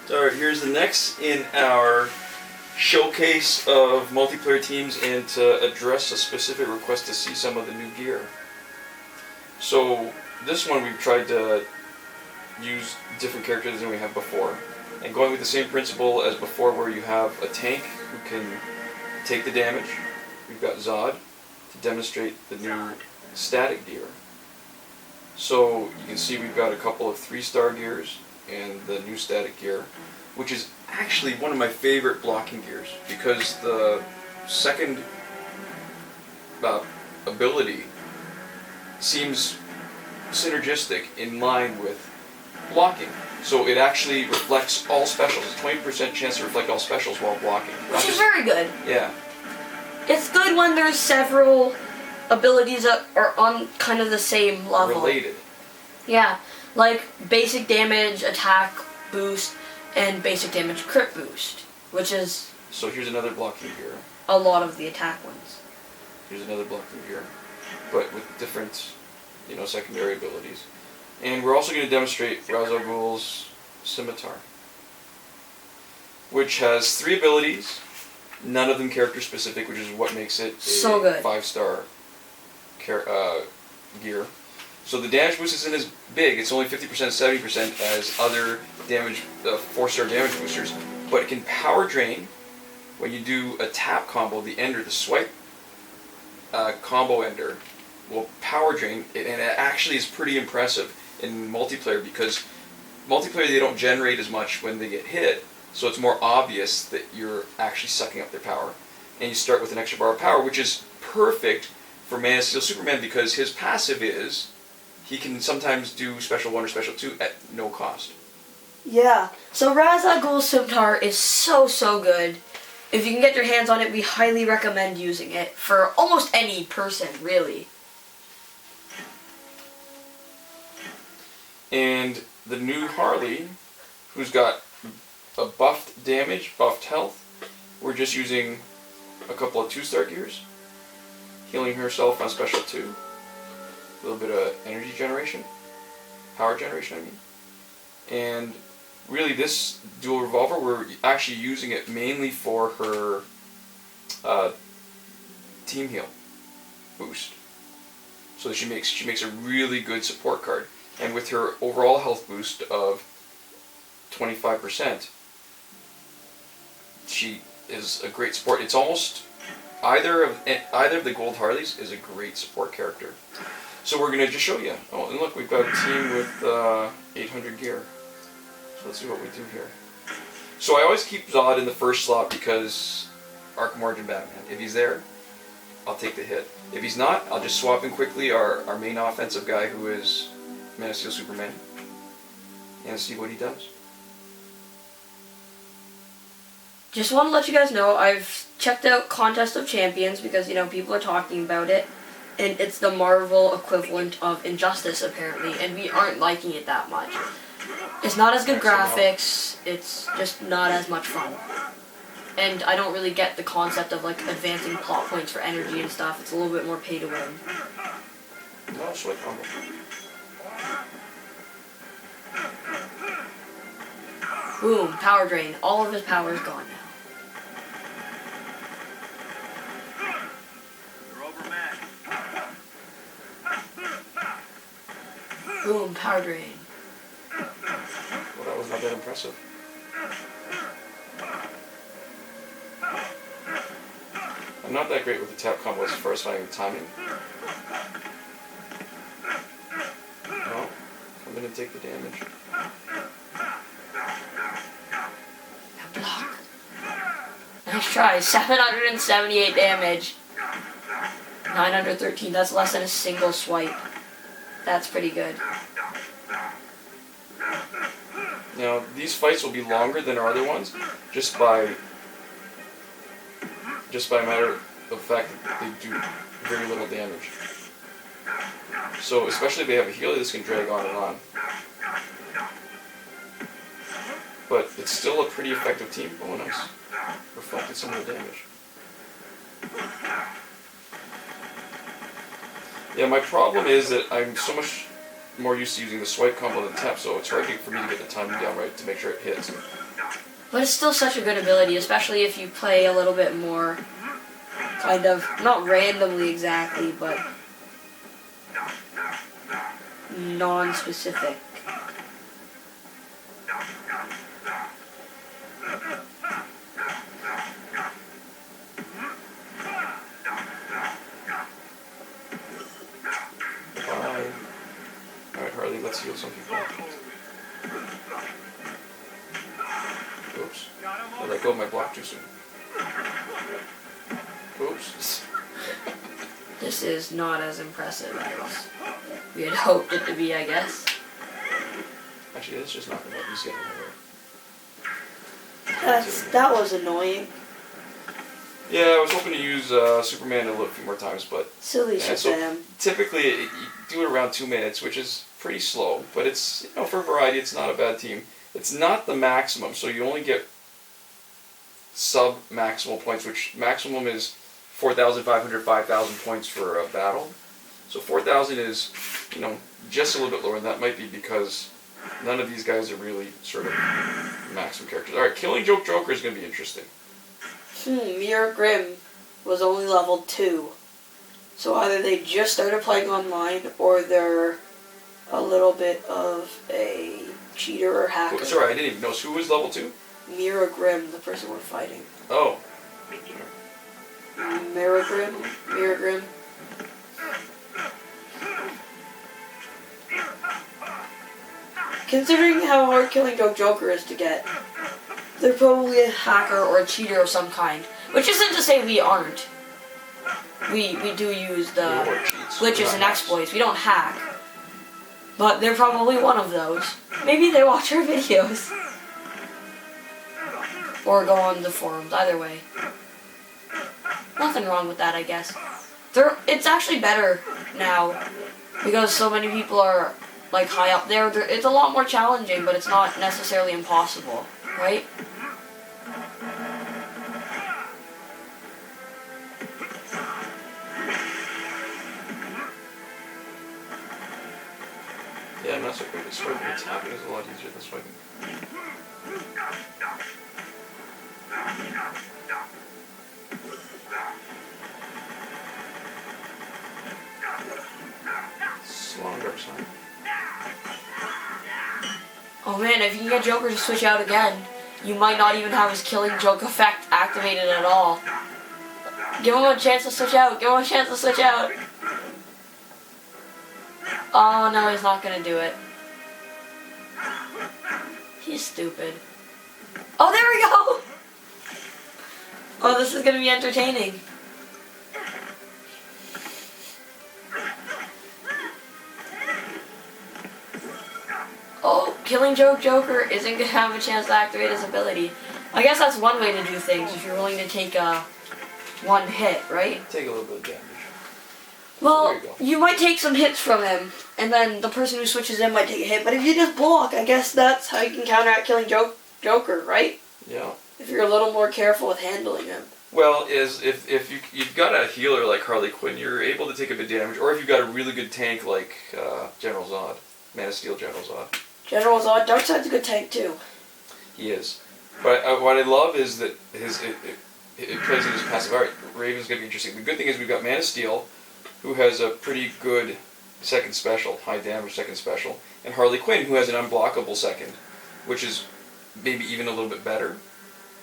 Alright, here's the next in our showcase of multiplayer teams and to address a specific request to see some of the new gear. So this one we've tried to use different characters than we have before. And going with the same principle as before where you have a tank who can take the damage. We've got Zod to demonstrate the new static gear. So you can see we've got a couple of 3-star gears and the new static gear, which is actually one of my favorite blocking gears because the second ability seems synergistic in line with blocking. So it actually reflects all specials. It's 20% chance to reflect all specials while blocking. Which is very good. Yeah. It's good when there's several abilities that are on kind of the same level. Related. Yeah. Like basic damage, attack boost, and basic damage crit boost. Which is... So here's another blocking gear. A lot of the attack ones. Here's another blocking gear. But with different, secondary abilities. And we're also going to demonstrate Ghul's Scimitar, which has 3 abilities, none of them character specific, which is what makes it so good. 5-star gear. So the damage boost isn't as big, it's only 50%, 70% as other damage, 4-star damage boosters, but it can power drain when you do a tap combo, the ender, the swipe combo ender will power drain, and it actually is pretty impressive in multiplayer because multiplayer they don't generate as much when they get hit, so it's more obvious that you're actually sucking up their power. And you start with an extra bar of power, which is perfect for Man of Steel Superman because his passive is he can sometimes do Special 1 or Special 2 at no cost. Yeah, so Ghul's Scimitar is so good. If you can get your hands on it, we highly recommend using it for almost any person, really. And the new Harley, who's got a buffed damage, buffed health, we're just using a couple of 2-star gears, healing herself on Special 2, a little bit of energy generation, power generation I mean, and really this dual revolver, we're actually using it mainly for her team heal boost, so that she makes a really good support card. And with her overall health boost of 25%, she is a great support. It's almost either of the gold Harleys is a great support character. So we're gonna just show you. Oh, and look, we've got a team with 800 gear. So let's see what we do here. So I always keep Zod in the first slot because Arkham Origin Batman. If he's there, I'll take the hit. If he's not, I'll just swap in quickly our main offensive guy who is Man of Steel Superman, and see what he does. Just want to let you guys know, I've checked out Contest of Champions because, people are talking about it, and it's the Marvel equivalent of Injustice, apparently, and we aren't liking it that much. It's not as good graphics, it's just not as much fun. And I don't really get the concept of, advancing plot points for energy and stuff. It's a little bit more pay to win. No, sweat combo. Boom, power drain. All of his power is gone now. Boom, power drain. Well, that was not that impressive. I'm not that great with the tap combos as far as finding the timing. No, come in and take the damage. Block. Nice try. 778 damage. 913. That's less than a single swipe. That's pretty good. Now, these fights will be longer than our other ones, just by a matter of the fact that they do very little damage. So, especially if they have a healer, this can drag on and on. But it's still a pretty effective team bonus. Reflected some of the damage. Yeah, my problem is that I'm so much more used to using the swipe combo than tap, so it's hard for me to get the timing down right to make sure it hits. But it's still such a good ability, especially if you play a little bit more, kind of, not randomly exactly, but non-specific. Alright, Harley, let's heal some people. Oops. I let go of my block too soon. Oops. This is not as impressive as we had hoped it to be, I guess. Actually, it's just not going to let me get in That was annoying. Yeah, I was hoping to use Superman a few more times, but... Silly Shazam. Typically, you do it around 2 minutes, which is pretty slow, but it's, you know, for variety, it's not a bad team. It's not the maximum, so you only get sub-maximal points, which maximum is 4,500, 5,000 points for a battle. So 4,000 is, you know, just a little bit lower, and that might be because none of these guys are really sort of maximum characters. Alright, Killing Joke Joker is going to be interesting. Mirror Grim was only level 2. So either they just started playing online, or they're a little bit of a cheater or hacker. Sorry, I didn't even notice. Who was level 2? Mirror Grim, the person we're fighting. Oh. Mirror Grim. Considering how hard Killing Joke Joker is to get, they're probably a hacker or a cheater of some kind. Which isn't to say we aren't. We do use the glitches and exploits. We don't hack. But they're probably one of those. Maybe they watch our videos. Or go on the forums, either way. Nothing wrong with that, I guess. It's actually better now. Because so many people are like high up there. It's a lot more challenging, but it's not necessarily impossible. Right? Yeah, I'm not so quick at swiping. Tapping is a lot easier than swiping. Long dark side. Oh man, if you can get Joker to switch out again, you might not even have his Killing Joke effect activated at all. Give him a chance to switch out. Give him a chance to switch out. Oh no, he's not gonna do it. He's stupid. Oh, there we go! Oh, this is gonna be entertaining. Oh, Killing Joke Joker isn't gonna have a chance to activate his ability. I guess that's one way to do things if you're willing to take one hit, right? Take a little bit of damage. Well, you might take some hits from him, and then the person who switches in might take a hit, but if you just block, I guess that's how you can counteract Killing Joker, right? Yeah. If you're a little more careful with handling him. Well, if you've got a healer like Harley Quinn, you're able to take a bit of damage, or if you've got a really good tank like General Zod, Man of Steel General Zod. General Zod, Darkseid's a good tank too. He is. But what I love is that it plays in his passive. Alright, Raven's going to be interesting. The good thing is we've got Man of Steel, who has a pretty good second special, high damage second special, and Harley Quinn, who has an unblockable second, which is maybe even a little bit better,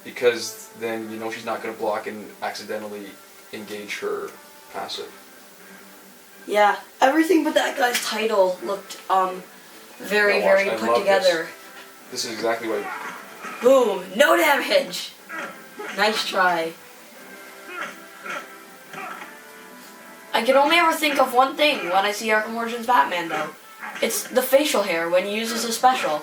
because then you know she's not going to block and accidentally engage her passive. Yeah, everything but that guy's title looked very put together. This is exactly what... Boom! No damage! Nice try. I can only ever think of one thing when I see Arkham Origins Batman, though. It's the facial hair when he uses his special.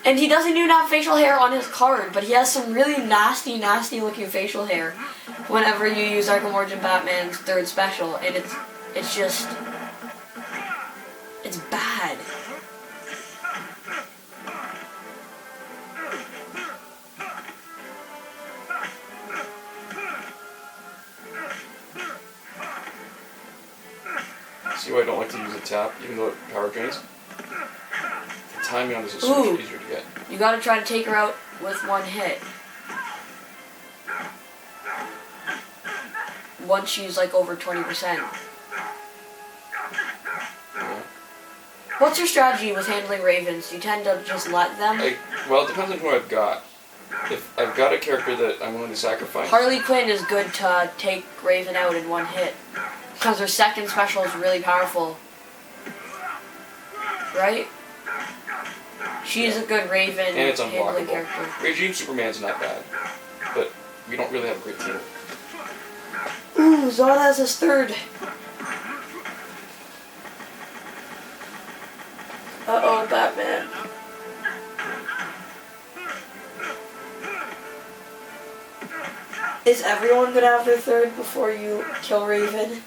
And he doesn't even have facial hair on his card, but he has some really nasty looking facial hair whenever you use Arkham Origins Batman's third special, and it's just... it's bad. See why I don't like to use a tap, even though it power drains? timing on this is so Ooh. much easier to get. You gotta try to take her out with one hit. Once she's like over 20%. Yeah. What's your strategy with handling ravens? Do you tend to just let them? Well, it depends on who I've got. If I've got a character that I'm willing to sacrifice. Harley Quinn is good to take Raven out in one hit. Because her second special is really powerful. Right? She's a good Raven And it's handling unblockable. character. Regime Superman's not bad, but we don't really have a great team. Ooh, Zod has his third. Uh-oh, Batman. Is everyone gonna have their third before you kill Raven?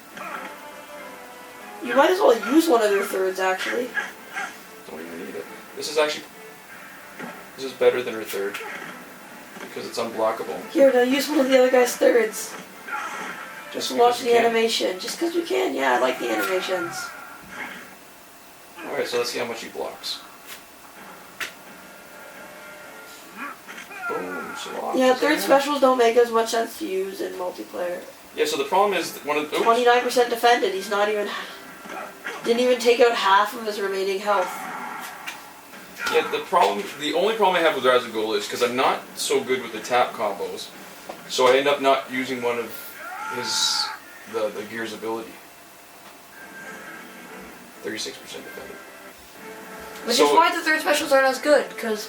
You might as well use one of their thirds, actually. Don't even need it. This is better than her third because it's unblockable. Here, now use one of the other guy's thirds. Just watch because the you can. animation. Just because we can. Yeah, I like the animations. Alright, so let's see how much he blocks. Boom, so off. Yeah, Is third that specials don't make as much sense to use in multiplayer. Yeah, so the problem is that one of the 29% defended. He's not even... Didn't even take out half of his remaining health. Yeah, the only problem I have with Rise of Ghul is because I'm not so good with the tap combos, so I end up not using one of the gear's ability. 36% defended. Which So- is why the third specials aren't as good, because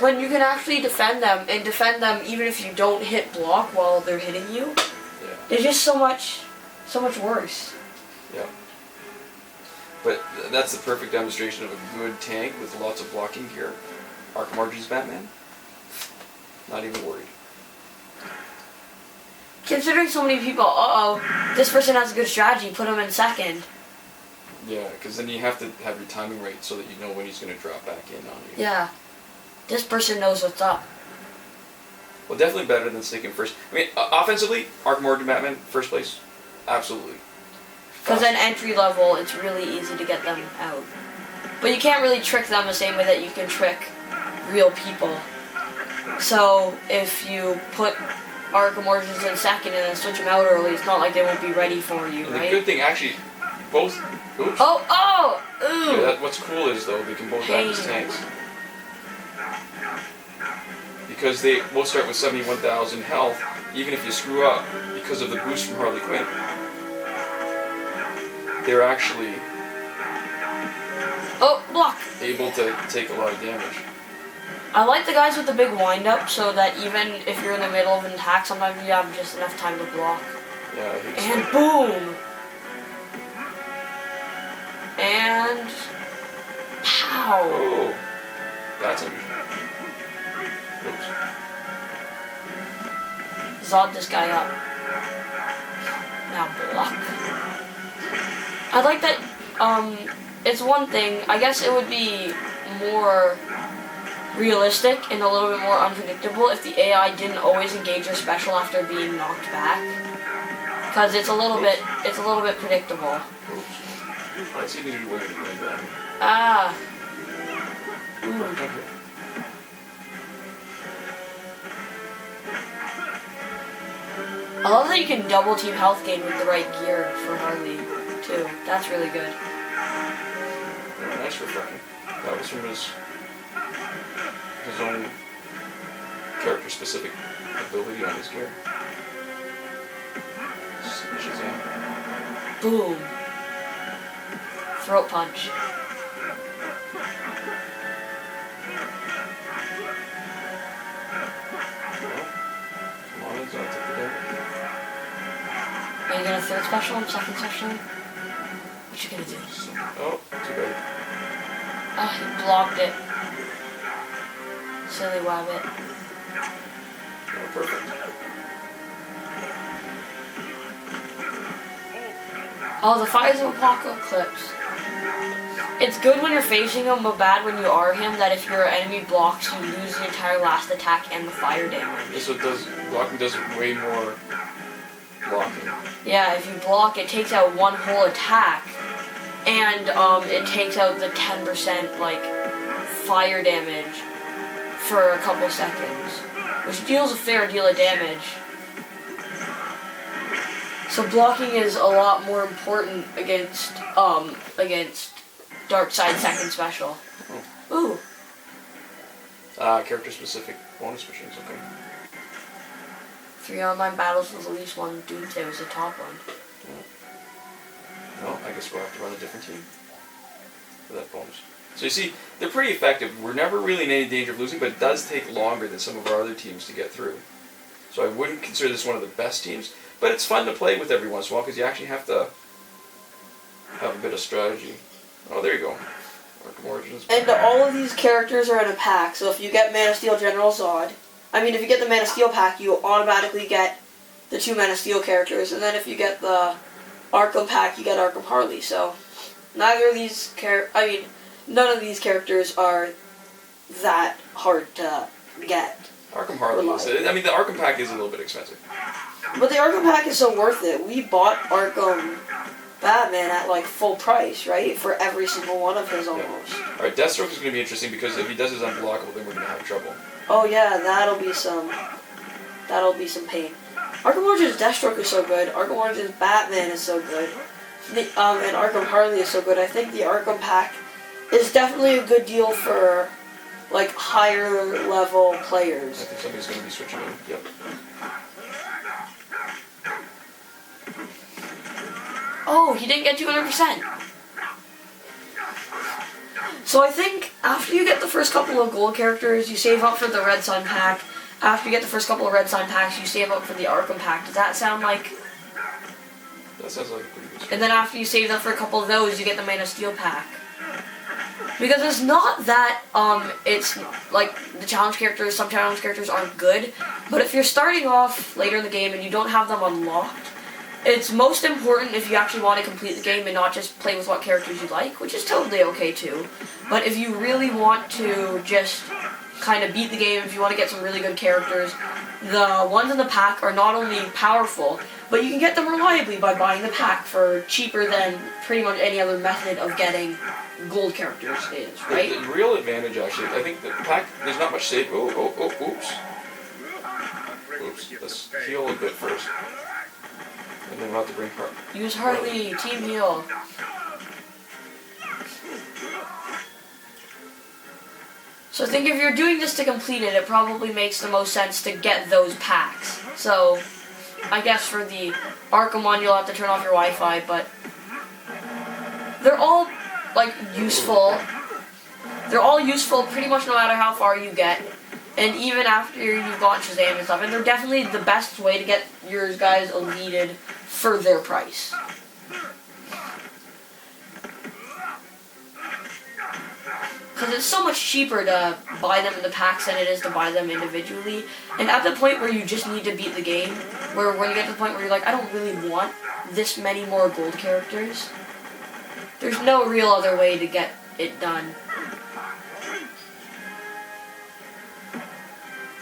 when you can actually defend them, and defend them even if you don't hit block while they're hitting you, Yeah. it's just so much worse. Yeah. But that's the perfect demonstration of a good tank with lots of blocking gear. Arkham Origins Batman? Not even worried. Considering so many people, this person has a good strategy, put him in second. Yeah, because then you have to have your timing right so that you know when he's going to drop back in on you. Yeah. This person knows what's up. Well, definitely better than sticking first. I mean, offensively, Arkham Origins Batman, first place, absolutely. Because then entry level, it's really easy to get them out. But you can't really trick them the same way that you can trick real people. So if you put Arkham Origins in second and then switch them out early, it's not like they won't be ready for you, And right? the good thing, actually, both... Oops. Ooh! Yeah, what's cool is, though, they can both act as tanks. Because they both start with 71,000 health, even if you screw up, because of the boost from Harley Quinn. They're actually Block! able to take a lot of damage. I like the guys with the big wind-up so that even if you're in the middle of an attack, sometimes you have just enough time to block. Yeah, I think And so. boom! And... Pow! Oh, that's unusual. Oops. Zod this guy up. Now block. I like that, it's one thing, I guess it would be more realistic and a little bit more unpredictable if the AI didn't always engage your special after being knocked back. Because it's a little bit predictable. Oops. Let's see if we can do way to win that. Ah. Okay. I love that you can double team health gain with the right gear for Harley, too. That's really good. Yeah, nice reflecting. That was from his own character-specific ability on his gear. Shazam. Boom. Throat punch. Well, come on, Zod, take the damage. Are you gonna third special and second special? What you gonna do? Oh, too bad. Ah, he blocked it. Silly wabbit. Oh, perfect. Oh, the Fires of Apocalypse. It's good when you're facing him, but bad when you are him, that if your enemy blocks, you lose the entire last attack and the fire damage. This one does, blocking does way more blocking. Yeah, if you block, it takes out one whole attack, and it takes out the 10%, like, fire damage for a couple seconds, which deals a fair deal of damage. So blocking is a lot more important against Dark Side second special. Ooh. Character specific bonus machines, okay. 3 online battles with at least one Doomsday was the top one. Well, I guess we'll have to run a different team for that bonus. So you see, they're pretty effective. We're never really in any danger of losing, but it does take longer than some of our other teams to get through. So I wouldn't consider this one of the best teams, but it's fun to play with every once in a while because you actually have to have a bit of strategy. Oh, there you go. Arkham Origins. And all of these characters are in a pack, so if you get Man of Steel General Zod, if you get the Man of Steel pack, you automatically get the 2 Man of Steel characters, and then if you get the Arkham pack, you get Arkham Harley, so neither of these none of these characters are that hard to get. Arkham Harley is, the Arkham pack is a little bit expensive. But the Arkham pack is so worth it. We bought Arkham Batman at like full price, right? For every single one of his almost. Yep. Alright, Deathstroke is going to be interesting because if he does his unblockable, then we're going to have trouble. Oh yeah, that'll be some pain. Arkham Origins Deathstroke is so good. Arkham Origins Batman is so good. And Arkham Harley is so good. I think the Arkham pack is definitely a good deal for like higher level players. I think somebody's going to be switching in. Yep. Oh, he didn't get 200%. So I think after you get the first couple of gold characters, you save up for the Red Sun pack. After you get the first couple of Red Sun packs, you save up for the Arkham pack. Does that sound like... That sounds like a pretty good. And then after you save up for a couple of those, you get the Man of Steel pack. Because it's not that, it's like the challenge characters, some challenge characters aren't good, but if you're starting off later in the game and you don't have them unlocked, it's most important if you actually want to complete the game and not just play with what characters you like, which is totally okay too. But if you really want to just kind of beat the game, if you want to get some really good characters, the ones in the pack are not only powerful, but you can get them reliably by buying the pack for cheaper than pretty much any other method of getting gold characters is, right? The real advantage, actually, I think the pack, there's not much save. Oops. Let's heal a bit first. And then we'll have to bring Harley. Use Harley, team heal. So I think if you're doing this to complete it, it probably makes the most sense to get those packs. So I guess for the Arkham one, you'll have to turn off your Wi-Fi, but they're all like useful. They're all useful pretty much no matter how far you get. And even after you've gotten Shazam and stuff, and they're definitely the best way to get your guys eliteed for their price. Because it's so much cheaper to buy them in the packs than it is to buy them individually. And at the point where you just need to beat the game, where when you get to the point where you're like, I don't really want this many more gold characters, there's no real other way to get it done.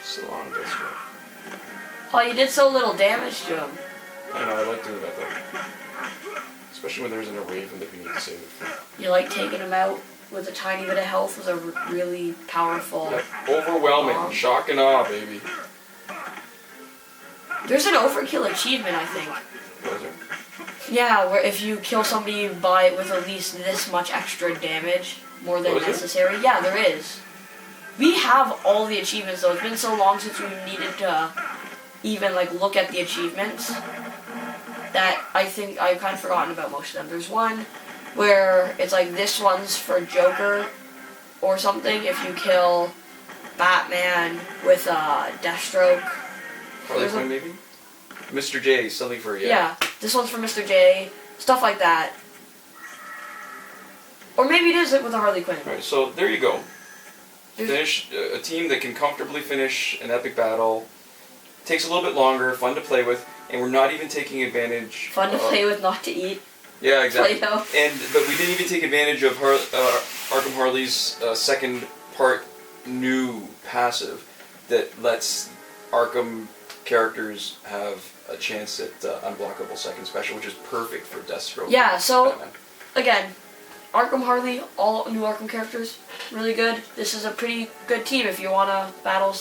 Still on this one. Oh, you did so little damage to him. I know, I like doing that though. Especially when there isn't a Raven that we need to save it for. You like taking him out with a tiny bit of health with a really powerful... Yep. Overwhelming. Shock and awe, baby. There's an overkill achievement, I think. Was there? Yeah, where if you kill somebody with at least this much extra damage, more than necessary. Yeah, there is. We have all the achievements though. It's been so long since we needed to even like look at the achievements that I think I've kind of forgotten about most of them. There's one where it's like this one's for Joker or something if you kill Batman with Deathstroke. Harley Quinn maybe? Mr. J, something for you. Yeah, this one's for Mr. J, stuff like that. Or maybe it is with a Harley Quinn. Alright, so there you go. Finish a team that can comfortably finish an epic battle. Takes a little bit longer, fun to play with, and we're not even taking advantage. Fun to play with, not to eat. Yeah, exactly. Play-Doh. But we didn't even take advantage of Arkham Harley's second part new passive that lets Arkham characters have a chance at unblockable second special, which is perfect for Deathstroke. Yeah. So Batman. again, Arkham Harley, all new Arkham characters, really good. This is a pretty good team if you want to battle